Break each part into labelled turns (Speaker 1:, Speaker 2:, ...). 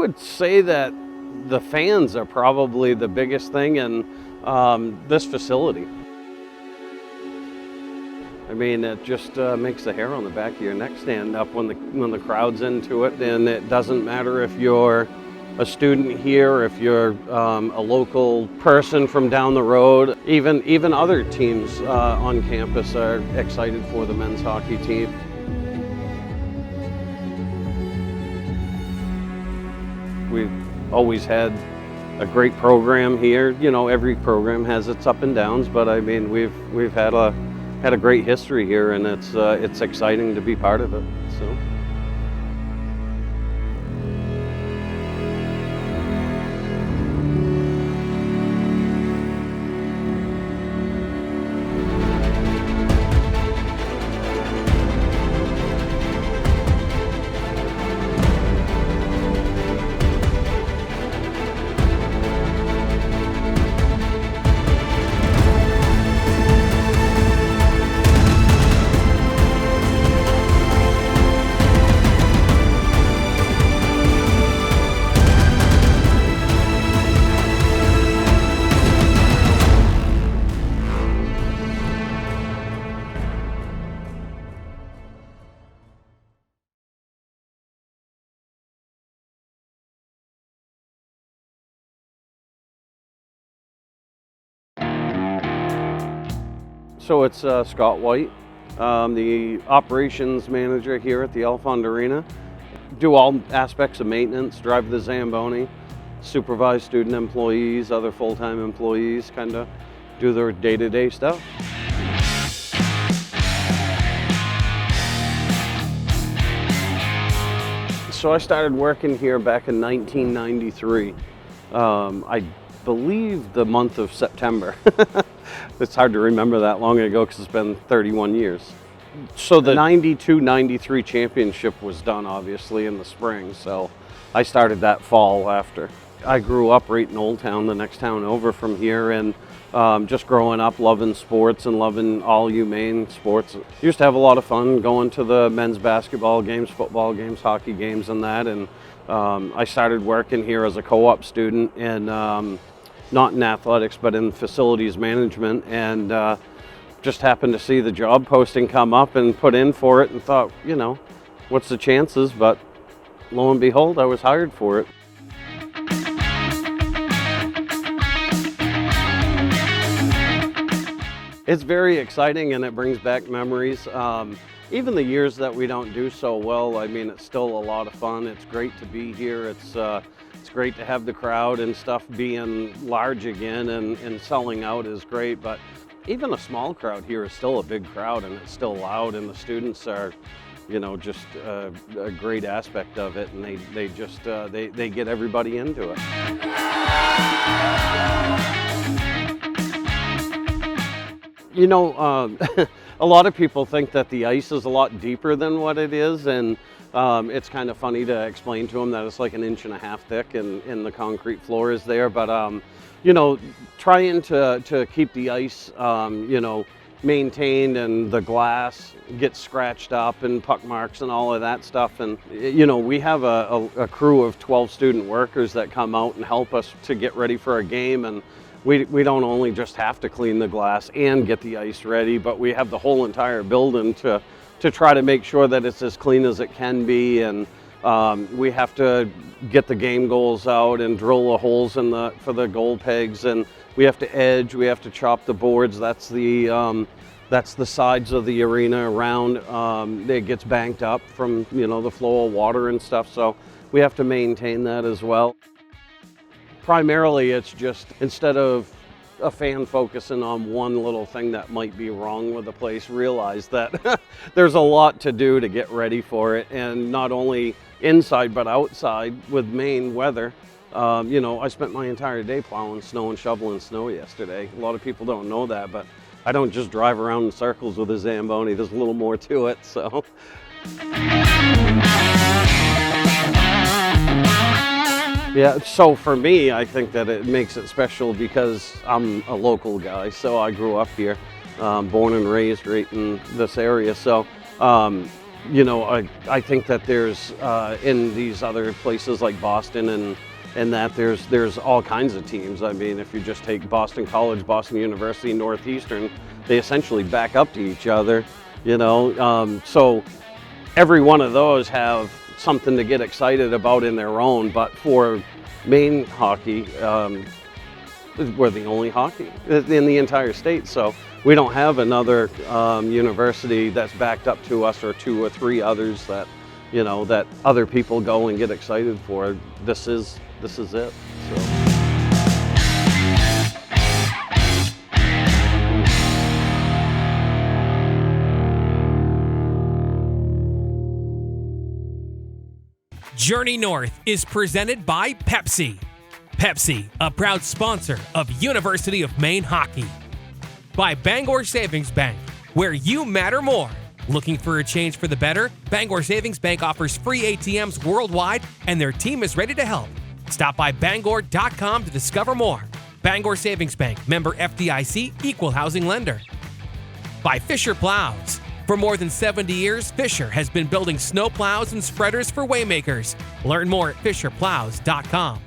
Speaker 1: would say that the fans are probably the biggest thing in this facility. I mean, it just makes the hair on the back of your neck stand up when the crowd's into it, and it doesn't matter if you're a student here, if you're a local person from down the road. Even other teams on campus are excited for the men's hockey team. We've always had a great program here. You know, every program has its up and downs, but I mean, we've had a great history here, and it's exciting to be part of it. So. So it's Scott White, the operations manager here at the Alfond Arena. Do all aspects of maintenance, drive the Zamboni, supervise student employees, other full-time employees, kind of do their day-to-day stuff. So I started working here back in 1993. I believe the month of September. It's hard to remember that long ago because it's been 31 years. So the 92-93 championship was done obviously in the spring, so I started that fall after. I grew up right in Old Town, the next town over from here, and just growing up loving sports and loving all UMaine sports. Used to have a lot of fun going to the men's basketball games, football games, hockey games and that, and I started working here as a co-op student and not in athletics, but in facilities management, and just happened to see the job posting come up and put in for it and thought, you know, what's the chances? But lo and behold, I was hired for it. It's very exciting and it brings back memories. Even the years that we don't do so well, I mean, it's still a lot of fun. It's great to be here. It's great to have the crowd and stuff being large again, and selling out is great, but even a small crowd here is still a big crowd, and it's still loud, and the students are, you know, just a great aspect of it, and they just they get everybody into it. You know, a lot of people think that the ice is a lot deeper than what it is, and it's kind of funny to explain to them that it's like 1.5 inches thick and the concrete floor is there. But, you know, trying to keep the ice, you know, maintained, and the glass gets scratched up and puck marks and all of that stuff. And, you know, we have a crew of 12 student workers that come out and help us to get ready for a game. And we don't only just have to clean the glass and get the ice ready, but we have the whole entire building to try to make sure that it's as clean as it can be. And we have to get the game goals out and drill the holes for the goal pegs, and we have to edge, we have to chop the boards. That's the sides of the arena around. It gets banked up from, you know, the flow of water and stuff, so we have to maintain that as well. Primarily, it's just, instead of a fan focusing on one little thing that might be wrong with the place, realize that there's a lot to do to get ready for it, and not only inside but outside with Maine weather. You know, I spent my entire day plowing snow and shoveling snow yesterday. A lot of people don't know that, but I don't just drive around in circles with a Zamboni. There's a little more to it, so. Yeah, so for me, I think that it makes it special because I'm a local guy. So I grew up here, born and raised right in this area. So I think that there's in these other places like Boston and that there's all kinds of teams. I mean, if you just take Boston College, Boston University, Northeastern, they essentially back up to each other, so every one of those have something to get excited about in their own. But for Maine hockey, we're the only hockey in the entire state, so we don't have another university that's backed up to us, or two or three others that that other people go and get excited for. This is it. So.
Speaker 2: Journey North is presented by Pepsi. Pepsi, a proud sponsor of University of Maine hockey. By Bangor Savings Bank, where you matter more. Looking for a change for the better? Bangor Savings Bank offers free ATMs worldwide, and their team is ready to help. Stop by Bangor.com to discover more. Bangor Savings Bank, member FDIC, equal housing lender. By Fisher Plows. For more than 70 years, Fisher has been building snow plows and spreaders for waymakers. Learn more at fisherplows.com.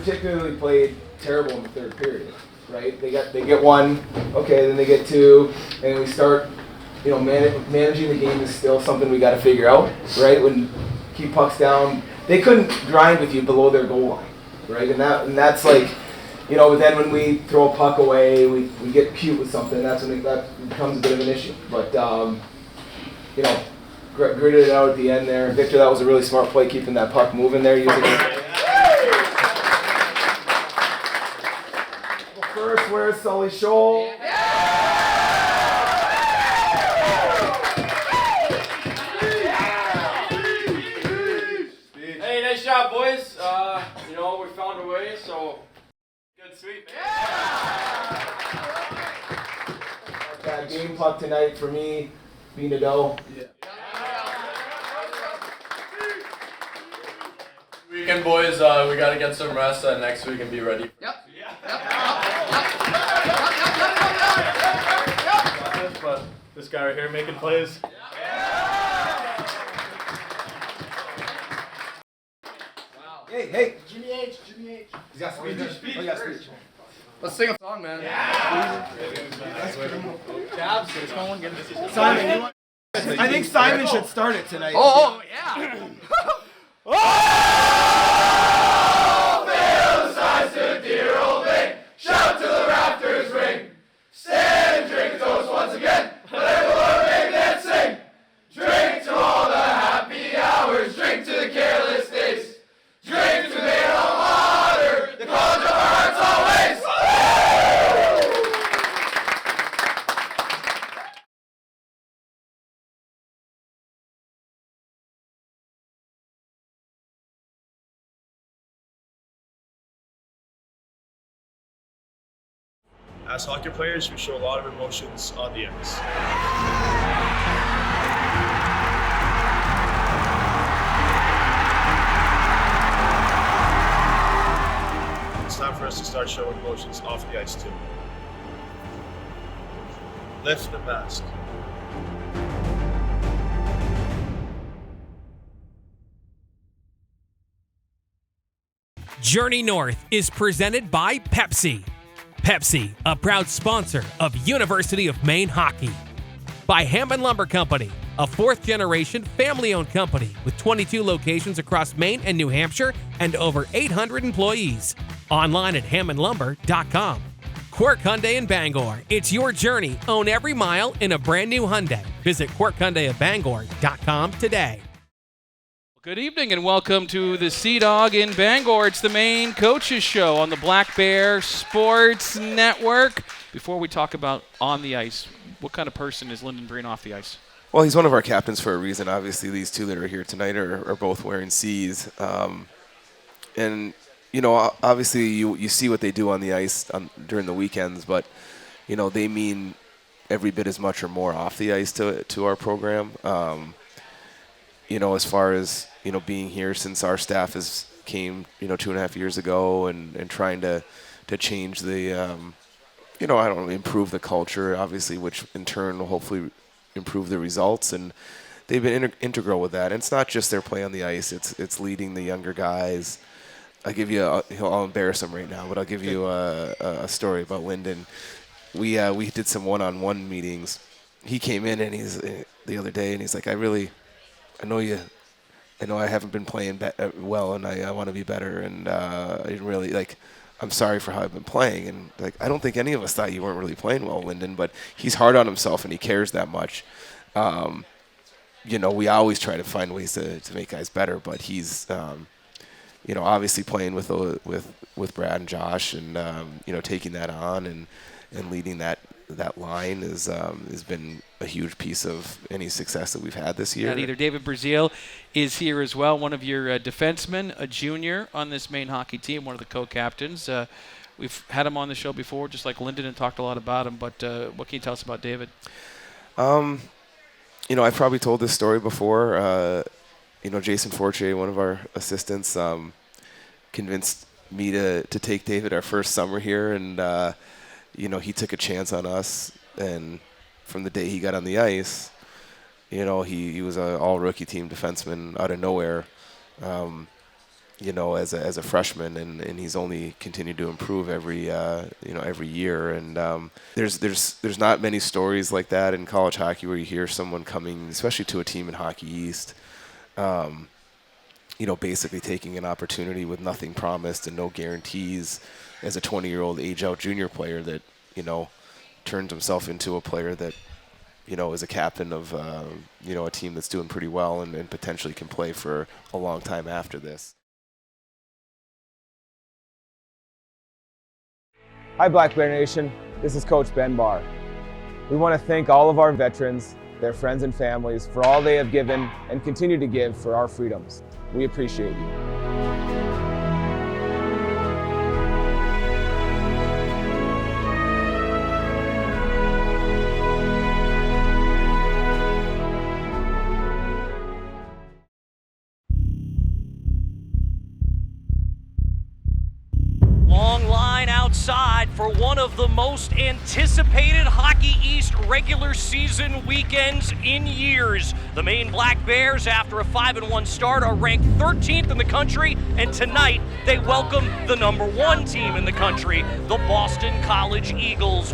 Speaker 3: particularly played terrible in the third period, right? They get one, okay, then they get two, and we start, managing the game is still something we got to figure out, right? When keep pucks down, they couldn't grind with you below their goal line, right? And that's like, but then when we throw a puck away, we get cute with something. That's when that becomes a bit of an issue. But gritted it out at the end there. Victor, that was a really smart play, keeping that puck moving there. Using it. First, where's Sully Scholl?
Speaker 4: Hey, nice job, boys. We found a way, so good sweep.
Speaker 3: That game puck tonight for me, being a dough. Yeah.
Speaker 4: Weekend, boys. We got to get some rest next week and be ready. Yep.
Speaker 5: But this guy right here making plays.
Speaker 3: Hey.
Speaker 4: Jimmy H.
Speaker 3: He's got speech. Oh, yeah, speech.
Speaker 4: Let's sing a song, man. Jabs.
Speaker 3: Simon, you want? I think Simon should start it tonight.
Speaker 4: Oh yeah. Oh, Bill, size to dear old Maine. Shout to the
Speaker 5: As hockey players, we show a lot of emotions on the ice. It's time for us to start showing emotions off the ice too. Lift the mask.
Speaker 2: Journey North is presented by Pepsi. Pepsi, a proud sponsor of University of Maine hockey. By Hammond Lumber Company, a fourth-generation family-owned company with 22 locations across Maine and New Hampshire and over 800 employees. Online at hammondlumber.com. Quirk Hyundai in Bangor. It's your journey. Own every mile in a brand new Hyundai. Visit quirkhyundaibangor.com today.
Speaker 6: Good evening and welcome to the Sea Dog in Bangor. It's the Maine Coaches Show on the Black Bear Sports Network. Before we talk about on the ice, what kind of person is Lyndon Breen off the ice?
Speaker 7: Well, he's one of our captains for a reason. Obviously, these two that are here tonight are both wearing C's. And, you know, obviously you see what they do on the ice during the weekends, but, you know, they mean every bit as much or more off the ice to our program. You know, as far as, you know, being here since our staff came, you know, 2.5 years ago and trying to change the, you know, I don't know, improve the culture, obviously, which in turn will hopefully improve the results. And they've been integral with that. And it's not just their play on the ice. It's leading the younger guys. I'll give you, I'll embarrass him right now, but I'll give you a story about Lyndon. We did some one-on-one meetings. He came in and he's the other day and he's like, I know I haven't been playing well, and I want to be better, and I really, like, I'm sorry for how I've been playing, and, like, I don't think any of us thought you weren't really playing well, Lyndon, but he's hard on himself, and he cares that much. You know, we always try to find ways to make guys better, but he's, you know, obviously playing with Brad and Josh, and, you know, taking that on and leading that line has been a huge piece of any success that we've had this year.
Speaker 6: And either David Brazil is here as well, one of your defensemen, a junior on this Maine hockey team, one of the co-captains. We've had him on the show before, just like Lyndon, and talked a lot about him, but what can you tell us about David?
Speaker 7: You know, I've probably told this story before. You know, Jason Fortier, one of our assistants, convinced me to take David our first summer here, and you know, he took a chance on us, and from the day he got on the ice, you know, he was an all-rookie team defenseman out of nowhere, you know, as a freshman, and he's only continued to improve every year. And there's not many stories like that in college hockey where you hear someone coming, especially to a team in Hockey East, you know, basically taking an opportunity with nothing promised and no guarantees as a 20-year-old age-out junior player that, you know, turns himself into a player that, you know, is a captain of, you know, a team that's doing pretty well and potentially can play for a long time after this.
Speaker 3: Hi, Black Bear Nation. This is Coach Ben Barr. We want to thank all of our veterans, their friends and families, for all they have given and continue to give for our freedoms. We appreciate you.
Speaker 8: Long line outside for one of the most anticipated Hockey East regular season weekends in years. The Maine Black Bears, after a 5-1 start, are ranked 13th in the country, and tonight they welcome the #1 team in the country, the Boston College Eagles.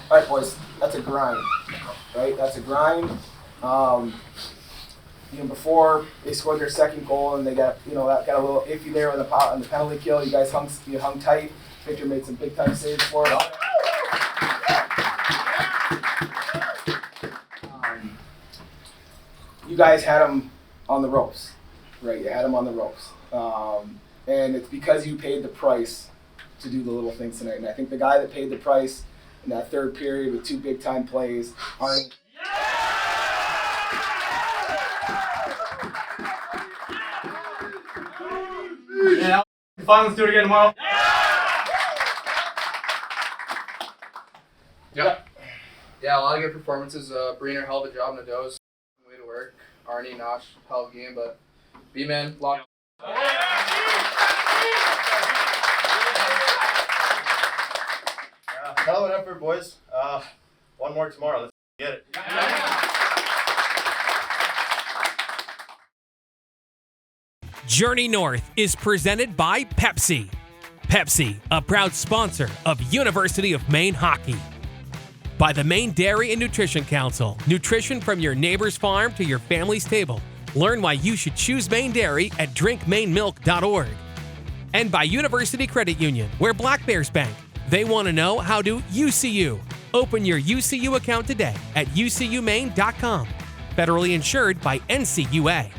Speaker 3: All right, boys, that's a grind, right? That's a grind. Before they scored their second goal and they got, got a little iffy there on the penalty kill. You guys hung tight. Victor made some big time saves for it. You guys had them on the ropes, right? You had them on the ropes, and it's because you paid the price to do the little things tonight. And I think the guy that paid the price in that third period with 2 big time plays aren't.
Speaker 4: Yeah, fun. Let's do it again tomorrow.
Speaker 9: Yep. Yeah, a lot of good performances. Breener held a job in the does. Way to work. Arnie, Notch, hell of a game, but B-Man, lock.
Speaker 10: Hell of an effort, boys. One more tomorrow. Let's get it.
Speaker 2: Journey North is presented by Pepsi. Pepsi, a proud sponsor of University of Maine hockey. By the Maine Dairy and Nutrition Council, nutrition from your neighbor's farm to your family's table. Learn why you should choose Maine Dairy at drinkmainemilk.org. And by University Credit Union, where Black Bears bank. They want to know, how do you see you? Open your UCU account today at ucumaine.com. Federally insured by NCUA.